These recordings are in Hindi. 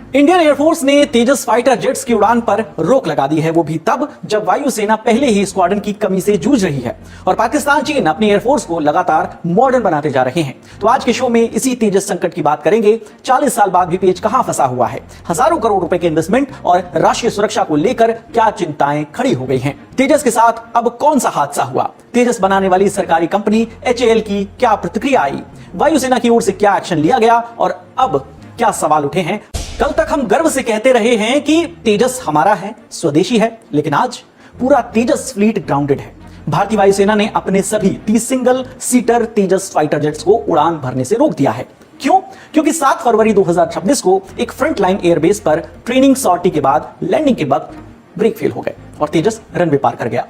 इंडियन एयरफोर्स ने तेजस फाइटर जेट्स की उड़ान पर रोक लगा दी है, वो भी तब जब वायुसेना पहले ही स्क्वाड्रन की कमी से जूझ रही है और पाकिस्तान चीन अपनी एयरफोर्स को लगातार मॉडर्न बनाते जा रहे हैं। तो आज के शो में इसी तेजस संकट की बात करेंगे। 40 साल बाद भी पेज कहां फंसा हुआ है, हजारों करोड़ रुपए के इन्वेस्टमेंट और राष्ट्रीय सुरक्षा को लेकर क्या चिंताएं खड़ी हो गई हैं। तेजस के साथ अब कौन सा हादसा हुआ, तेजस बनाने वाली सरकारी कंपनी HAL की क्या प्रतिक्रिया आई, वायुसेना की ओर से क्या एक्शन लिया गया और अब क्या सवाल उठे हैं। कल तक हम गर्व से कहते रहे हैं कि तेजस हमारा है, स्वदेशी है, लेकिन आज पूरा तेजस फ्लीट ग्राउंडेड है। भारतीय वायुसेना ने अपने सभी 30 सिंगल सीटर तेजस फाइटर जेट्स को उड़ान भरने से रोक दिया है। क्यों? क्योंकि 7 फरवरी 2026 को एक फ्रंटलाइन एयरबेस पर ट्रेनिंग सॉर्टी के बाद लैंडिंग के वक्त ब्रेक फेल हो गए और तेजस रनवे पार कर गया।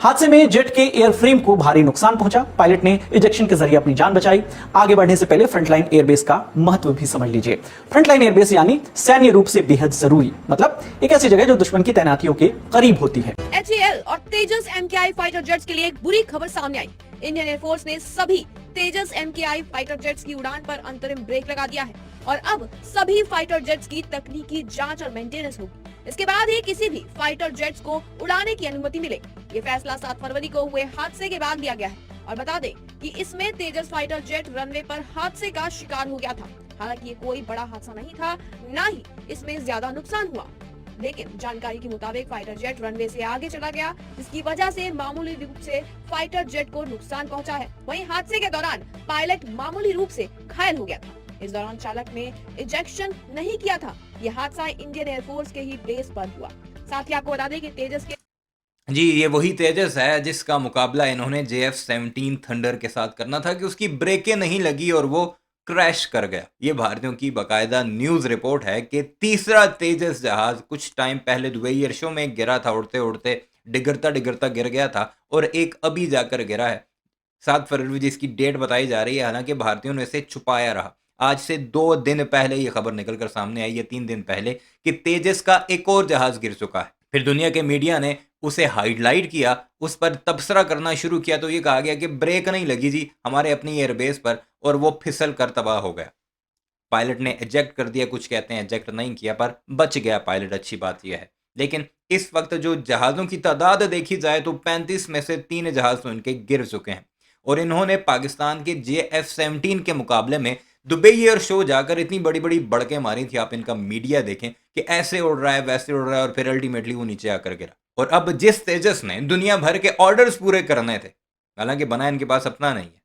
हादसे में जेट के एयरफ्रेम को भारी नुकसान पहुंचा। पायलट ने इजेक्शन के जरिए अपनी जान बचाई। आगे बढ़ने से पहले फ्रंटलाइन एयरबेस का महत्व भी समझ लीजिए। फ्रंटलाइन एयरबेस यानी सैन्य रूप से बेहद जरूरी, मतलब एक ऐसी जगह जो दुश्मन की तैनातियों के करीब होती है। HAL और तेजस MKI फाइटर जेट्स के लिए एक बुरी खबर सामने आई। इंडियन एयरफोर्स ने सभी तेजस MKI फाइटर जेट्स की उड़ान पर अंतरिम ब्रेक लगा दिया है और अब सभी फाइटर जेट्स की तकनीकी जांच और मेंटेनेंस होगी। इसके बाद ही किसी भी फाइटर जेट्स को उड़ाने की अनुमति मिलेगी। ये फैसला 7 फरवरी को हुए हादसे के बाद लिया गया है और बता दें कि इसमें तेजस फाइटर जेट रनवे पर हादसे का शिकार हो गया था। हालांकि ये कोई बड़ा हादसा नहीं था, न ही इसमें ज्यादा नुकसान हुआ, लेकिन जानकारी के मुताबिक फाइटर जेट रनवे से आगे चला गया, जिसकी वजह से मामूली रूप से फाइटर जेट को नुकसान पहुंचा है। वहीं हादसे के दौरान पायलट मामूली रूप से घायल हो गया था। इस दौरान चालक ने इजेक्शन नहीं किया था। यह हादसा इंडियन एयरफोर्स के ही बेस पर हुआ। साथ ही आपको बता दें कि तेजस के जी ये वही तेजस है जिसका मुकाबला इन्होंने JF-17 थंडर के साथ करना था कि उसकी ब्रेकें नहीं लगी और वो क्रैश कर गया। ये भारतीयों की बाकायदा न्यूज रिपोर्ट है कि तीसरा तेजस जहाज कुछ टाइम पहले दुबई एयर शो में गिरा था, उड़ते उड़ते डिगरता गिर गया था और एक अभी जाकर गिरा है 7 फरवरी जिसकी डेट बताई जा रही है। हालांकि भारतीयों ने इसे छुपाया रहा। आज से 2 दिन पहले ये खबर निकलकर सामने आई है, 3 दिन पहले, कि तेजस का एक और जहाज गिर चुका है। फिर दुनिया के मीडिया ने उसे हाईलाइट किया, उस पर तबसरा करना शुरू किया तो ये कहा गया कि ब्रेक नहीं लगी जी हमारे अपनी एयरबेस पर और वो फिसल कर तबाह हो गया। पायलट ने एजेक्ट कर दिया, कुछ कहते हैं एजेक्ट नहीं किया पर बच गया पायलट, अच्छी बात यह है। लेकिन इस वक्त जो जहाज़ों की तादाद देखी जाए तो 35 में से 3 जहाज तो इनके गिर चुके हैं और इन्होंने पाकिस्तान के JF-17 के मुकाबले में दुबई एयर शो जाकर इतनी बड़ी बड़ी बड़कें मारी थी। आप इनका मीडिया देखें कि ऐसे उड़ रहा है वैसे उड़ रहा है और फिर अल्टीमेटली वो नीचे आकर गिरा। और अब जिस तेजस ने दुनिया भर के ऑर्डर्स पूरे करने थे, हालांकि बना इनके पास अपना नहीं है,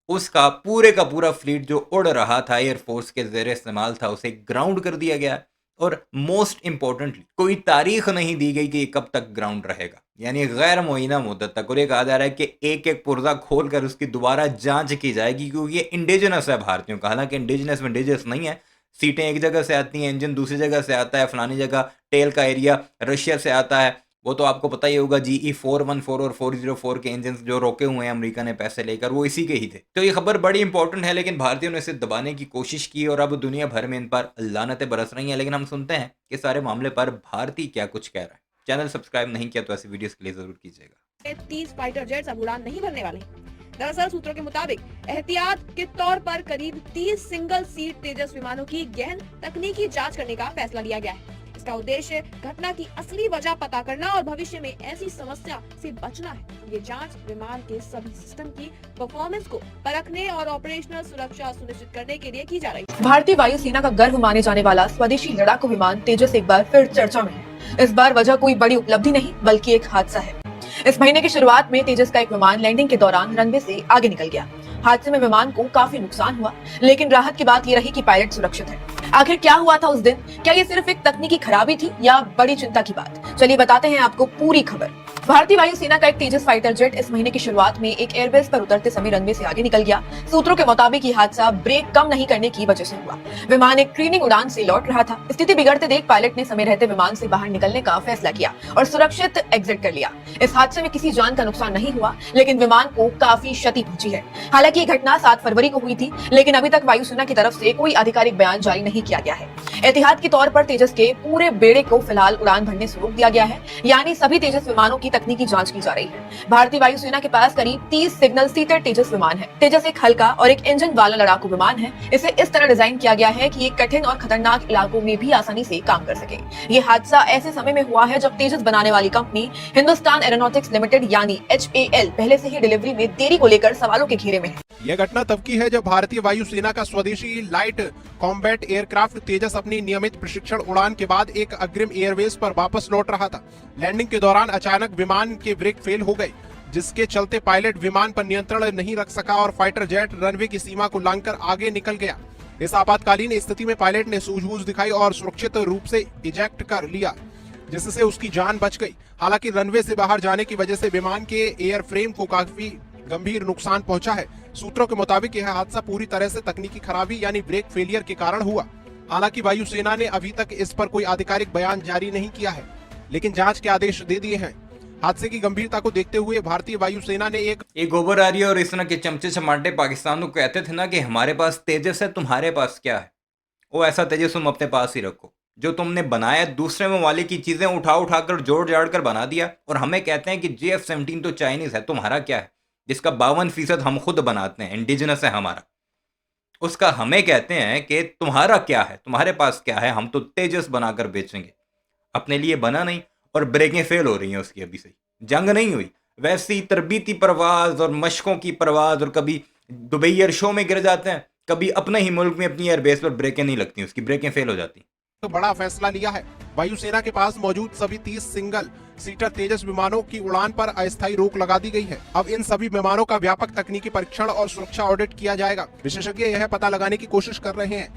उसका पूरे का पूरा फ्लीट जो उड़ रहा था एयरफोर्स के ज़ेरे इस्तेमाल था, उसे ग्राउंड कर दिया गया। और मोस्ट इंपॉर्टेंटली कोई तारीख नहीं दी गई कि ये कब तक ग्राउंड रहेगा, यानी गैर मुअय्यना मुद्दत तक। और ये कहा जा रहा है कि एक एक पुर्जा खोलकर उसकी दोबारा जांच की जाएगी क्योंकि ये इंडिजिनस है भारतीयों का। हालांकि इंडिजिनस विंडिजिनस नहीं है, सीटें एक जगह से आती हैं, इंजन दूसरी जगह से आता है, फलानी जगह टेल का एरिया रशिया से आता है, वो तो आपको पता ही होगा। GE414 और 404 के इंजन जो रोके हुए हैं अमेरिका ने पैसे लेकर, वो इसी के ही थे। तो ये खबर बड़ी इंपॉर्टेंट है, लेकिन भारतीयों ने इसे दबाने की कोशिश की और अब दुनिया भर में इन पर लानतें बरस रही हैं। लेकिन हम सुनते हैं कि सारे मामले पर भारतीय क्या कुछ कह रहा है। चैनल सब्सक्राइब नहीं किया तो ऐसी वीडियोस के लिए जरूर कीजिएगा। 30 फाइटर जेट्स अब उड़ान नहीं भरने वाले। दरअसल सूत्रों के मुताबिक एहतियात के तौर पर करीब 30 सिंगल सीट तेजस विमानों की गहन तकनीकी जांच करने का फैसला लिया गया है। इसका उद्देश्य घटना की असली वजह पता करना और भविष्य में ऐसी समस्या से बचना है। ये जांच विमान के सभी सिस्टम की परफॉर्मेंस को परखने और ऑपरेशनल सुरक्षा सुनिश्चित करने के लिए की जा रही है। भारतीय वायुसेना का गर्व माने जाने वाला स्वदेशी लड़ाकू विमान तेजस एक बार फिर चर्चा में है। इस बार वजह कोई बड़ी उपलब्धि नहीं बल्कि एक हादसा है। इस महीने की शुरुआत में तेजस का एक विमान लैंडिंग के दौरान रनवे से आगे निकल गया। हादसे में विमान को काफी नुकसान हुआ, लेकिन राहत की बात यह रही कि पायलट सुरक्षित है। आखिर क्या हुआ था उस दिन? क्या ये सिर्फ एक तकनीकी खराबी थी या बड़ी चिंता की बात? चलिए बताते हैं आपको पूरी खबर। भारतीय वायुसेना का एक तेजस फाइटर जेट इस महीने की शुरुआत में एक एयरबेस पर उतरते समय रनवे से आगे निकल गया। सूत्रों के मुताबिक ये हादसा ब्रेक कम नहीं करने की वजह से हुआ। विमान एक ट्रेनिंग उड़ान से लौट रहा था। स्थिति बिगड़ते देख पायलट ने समय रहते विमान से बाहर निकलने का फैसला किया और सुरक्षित एग्जिट कर लिया। इस हादसे में किसी जान का नुकसान नहीं हुआ, लेकिन विमान को काफी क्षति पहुंची है। हालांकि ये घटना 7 फरवरी को हुई थी, लेकिन अभी तक वायुसेना की तरफ से कोई आधिकारिक बयान जारी नहीं किया गया है। एहतियात के तौर पर तेजस के पूरे बेड़े को फिलहाल उड़ान भरने से रोक दिया गया है, यानी सभी तेजस विमानों की तकनीकी जांच की जा रही है। भारतीय वायुसेना के पास करीब 30 सिग्नल सीटेड तेजस विमान है। तेजस एक हल्का और एक इंजन वाला लड़ाकू विमान है। इसे इस तरह डिजाइन किया गया है कि ये कठिन और खतरनाक इलाकों में भी आसानी से काम कर सके। ये हादसा ऐसे समय में हुआ है जब तेजस बनाने वाली कंपनी हिंदुस्तान एरोनॉटिक्स लिमिटेड यानी HAL पहले से ही डिलीवरी में देरी को लेकर सवालों के घेरे में है। यह घटना तब की है जब भारतीय वायुसेना का स्वदेशी लाइट कॉम्बैट एयरक्राफ्ट तेजस अपनी नियमित प्रशिक्षण उड़ान के बाद एक अग्रिम एयरबेस पर वापस लौट रहा था। लैंडिंग के दौरान अचानक विमान के ब्रेक फेल हो गए, जिसके चलते पायलट विमान पर नियंत्रण नहीं रख सका और फाइटर जेट रनवे की सीमा को लांघकर आगे निकल गया। इस आपातकालीन स्थिति में पायलट ने सूझबूझ दिखाई और सुरक्षित रूप से इजेक्ट कर लिया, जिससे उसकी जान बच गई। हालांकि रनवे से बाहर जाने की वजह से विमान के एयर फ्रेम को काफी गंभीर नुकसान पहुंचा है। सूत्रों के मुताबिक यह हादसा पूरी तरह से तकनीकी खराबी यानी ब्रेक फेलियर के कारण हुआ। हालांकि वायुसेना ने अभी तक इस पर कोई आधिकारिक बयान जारी नहीं किया है, लेकिन जांच के आदेश दे दिए हैं। हादसे की गंभीरता को देखते हुए भारतीय वायुसेना ने एक गोबर आ रही है और इस तरह के चमचे चमाटे पाकिस्तान को कहते थे ना कि हमारे पास तेजस है, तुम्हारे पास क्या है? वो ऐसा तेजस तुम अपने पास ही रखो। जो तुमने बनाया दूसरे ममालिक की चीजें उठा उठा कर जोड़ जाड़ कर बना दिया, और हमें कहते हैं कि JF-17 तो चाइनीज है, तुम्हारा क्या है? जिसका 52% हम खुद बनाते हैं, इंडिजिनस है हमारा, उसका हमें कहते हैं कि तुम्हारा क्या है, तुम्हारे पास क्या है? हम तो तेजस बनाकर बेचेंगे। अपने लिए बना नहीं और ब्रेकें फेल हो रही हैं उसकी। अभी से जंग नहीं हुई, वैसी तरबीती परवाज और मशकों की परवाज, और कभी दुबई एयर शो में गिर जाते हैं, कभी अपने ही मुल्क में अपनी एयरबेस पर ब्रेकें नहीं लगती, उसकी ब्रेकें फेल हो जाती। तो बड़ा फैसला लिया है। वायुसेना के पास मौजूद सभी 30 सिंगल सीटर तेजस विमानों की उड़ान पर अस्थायी रोक लगा दी गई है। अब इन सभी विमानों का व्यापक तकनीकी परीक्षण और सुरक्षा ऑडिट किया जाएगा। विशेषज्ञ यह पता लगाने की कोशिश कर रहे हैं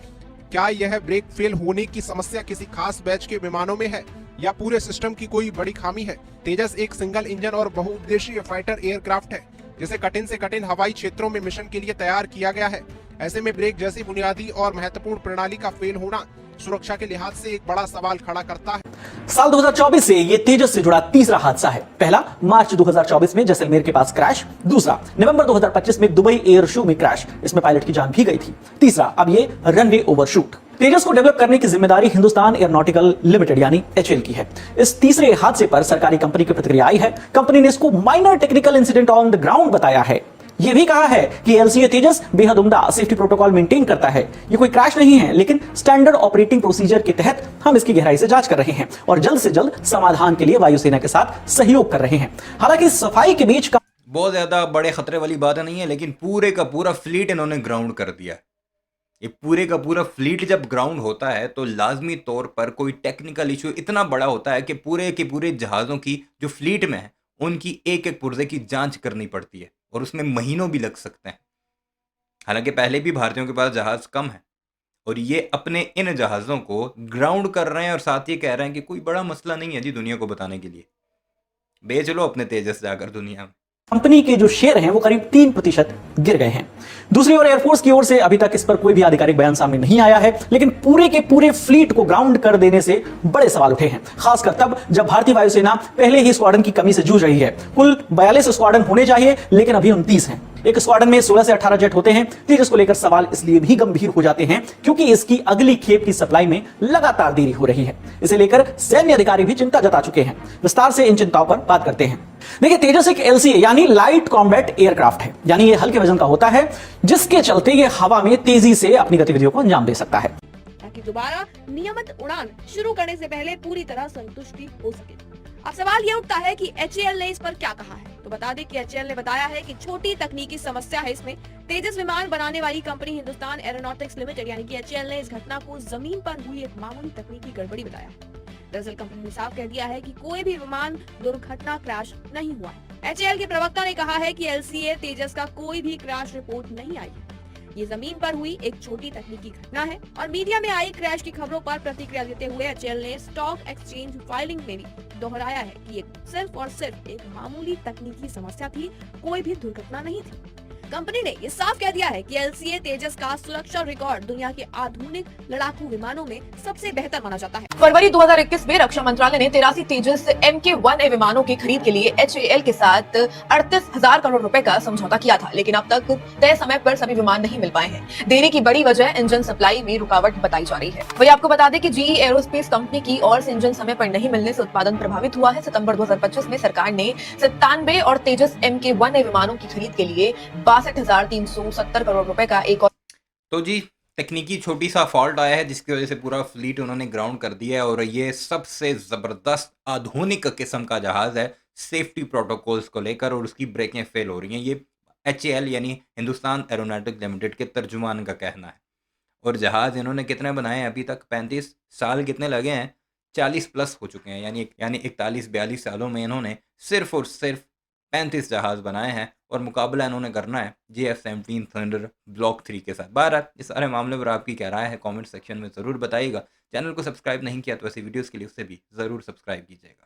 क्या यह ब्रेक फेल होने की समस्या किसी खास बैच के विमानों में है या पूरे सिस्टम की कोई बड़ी खामी है। तेजस एक सिंगल इंजन और बहुउद्देशीय फाइटर एयरक्राफ्ट है, जिसे कठिन से कठिन हवाई क्षेत्रों में मिशन के लिए तैयार किया गया है। ऐसे में ब्रेक जैसी बुनियादी और महत्वपूर्ण प्रणाली का फेल होना सुरक्षा के लिहाज से एक बड़ा सवाल खड़ा करता है। साल 2024 से ये तेजस से जुड़ा तीसरा हादसा है। पहला मार्च 2024 में जैसलमेर के पास क्रैश, दूसरा नवंबर 2025 में दुबई एयर शो में क्रैश, इसमें पायलट की जान भी गई थी, तीसरा अब ये रनवे ओवरशूट। तेजस को डेवलप करने की जिम्मेदारी हिंदुस्तान एरोनॉटिकल लिमिटेड यानी HAL की है। इस तीसरे हादसे पर सरकारी कंपनी की प्रतिक्रिया आई है। कंपनी ने इसको minor technical incident on the ground बताया है। यह भी कहा है कि LCA तेजस बेहद उम्दा सेफ्टी प्रोटोकॉल मेंटेन करता है। ये कोई क्रैश नहीं है, लेकिन स्टैंडर्ड ऑपरेटिंग प्रोसीजर के तहत हम इसकी गहराई से जांच कर रहे हैं और जल्द से जल्द समाधान के लिए वायुसेना के साथ सहयोग कर रहे हैं। हालांकि सफाई के बीच बहुत ज्यादा बड़े खतरे वाली बात नहीं है, लेकिन पूरे का पूरा फ्लीट इन्होंने ग्राउंड कर दिया। ये पूरे का पूरा फ्लीट जब ग्राउंड होता है तो लाजमी तौर पर कोई टेक्निकल इशू इतना बड़ा होता है कि पूरे के पूरे जहाज़ों की जो फ्लीट में है उनकी एक एक पुर्जे की जांच करनी पड़ती है, और उसमें महीनों भी लग सकते हैं। हालांकि पहले भी भारतीयों के पास जहाज़ कम है और ये अपने इन जहाज़ों को ग्राउंड कर रहे हैं और साथ ये कह रहे हैं कि कोई बड़ा मसला नहीं है जी दुनिया को बताने के लिए, बेच लो अपने तेजस जाकर दुनिया में। कंपनी के जो शेयर हैं वो करीब 3% गिर गए हैं। दूसरी ओर एयरफोर्स की ओर से अभी तक इस पर कोई भी आधिकारिक बयान सामने नहीं आया है, लेकिन पूरे के पूरे फ्लीट को ग्राउंड कर देने से बड़े सवाल उठे हैं, खासकर तब जब भारतीय वायुसेना पहले ही स्क्वाड्रन की कमी से जूझ रही है। कुल 42 स्क्वाड्रन होने चाहिए, लेकिन अभी 29 हैं। एक स्क्वाड्रन में 16 से 18 जेट होते हैं। तेजस को लेकर सवाल इसलिए भी गंभीर हो जाते हैं क्योंकि इसकी अगली खेप की सप्लाई में लगातार देरी हो रही है। इसे लेकर सैन्य अधिकारी भी चिंता जता चुके हैं। विस्तार से इन चिंताओं पर बात करते हैं। देखिए, तेजस एक LCA यानी लाइट कॉम्बैट एयरक्राफ्ट है, यानी ये हल्के वजन का होता है, जिसके चलते ये हवा में तेजी से अपनी गतिविधियों को अंजाम दे सकता है, ताकि दोबारा नियमित उड़ान शुरू करने से पहले पूरी तरह संतुष्टि हो सके। अब सवाल ये उठता है कि HAL ने इस पर क्या कहा है। तो बता दें कि HAL ने बताया है कि छोटी तकनीकी समस्या है इसमें। तेजस विमान बनाने वाली कंपनी हिंदुस्तान एरोनॉटिक्स लिमिटेड यानी कि HAL ने इस घटना को जमीन पर हुई एक मामूली तकनीकी गड़बड़ी बताया। दरअसल कंपनी ने साफ कह दिया है कि कोई भी विमान दुर्घटना क्रैश नहीं हुआ है। HAL के प्रवक्ता ने कहा है कि LCA तेजस का कोई भी क्रैश रिपोर्ट नहीं आई है। ये जमीन पर हुई एक छोटी तकनीकी घटना है। और मीडिया में आई क्रैश की खबरों पर प्रतिक्रिया देते हुए HAL ने स्टॉक एक्सचेंज फाइलिंग में भी दोहराया है कि ये सिर्फ और सिर्फ एक मामूली तकनीकी समस्या थी, कोई भी दुर्घटना नहीं थी। कंपनी ने ये साफ कह दिया है कि LCA तेजस का सुरक्षा रिकॉर्ड दुनिया के आधुनिक लड़ाकू विमानों में सबसे बेहतर माना जाता है। फरवरी 2021 में रक्षा मंत्रालय ने 83 तेजस MK-1A विमानों की खरीद के लिए HAL के साथ 38,000 करोड़ रुपए का समझौता किया था, लेकिन अब तक तय समय पर सभी विमान नहीं मिल पाए हैं। देरी की बड़ी वजह इंजन सप्लाई में रुकावट बताई जा रही है। वही आपको बता दें कि GE एरोस्पेस कंपनी की ओर से इंजन समय पर नहीं मिलने से उत्पादन प्रभावित हुआ है। सितंबर 2025 में सरकार ने 97 और तेजस MK-1A विमानों की खरीद के लिए 62,370 करोड़ रुपए का एक और तो जी तकनीकी छोटी सा फॉल्ट आया है जिसकी वजह से पूरा फ्लीट उन्होंने ग्राउंड कर दिया है और ये सबसे ज़बरदस्त आधुनिक किस्म का जहाज़ है सेफ्टी प्रोटोकॉल्स को लेकर और उसकी ब्रेकें फेल हो रही हैं। ये HAL यानी हिंदुस्तान एरोनॉटिक्स लिमिटेड के तर्जुमान का कहना है। और जहाज़ इन्होंने कितने बनाए हैं अभी तक? 35 साल कितने लगे हैं? 40 प्लस हो चुके हैं। यानी 41-42 सालों में इन्होंने सिर्फ और सिर्फ 35 जहाज़ बनाए हैं और मुकाबला इन्होंने करना है JF-17 थंडर ब्लॉक 3 के साथ। बहरहाल इस सारे मामले पर आपकी क्या राय है कमेंट सेक्शन में ज़रूर बताइएगा। चैनल को सब्सक्राइब नहीं किया तो ऐसी वीडियोस के लिए उससे भी ज़रूर सब्सक्राइब कीजिएगा।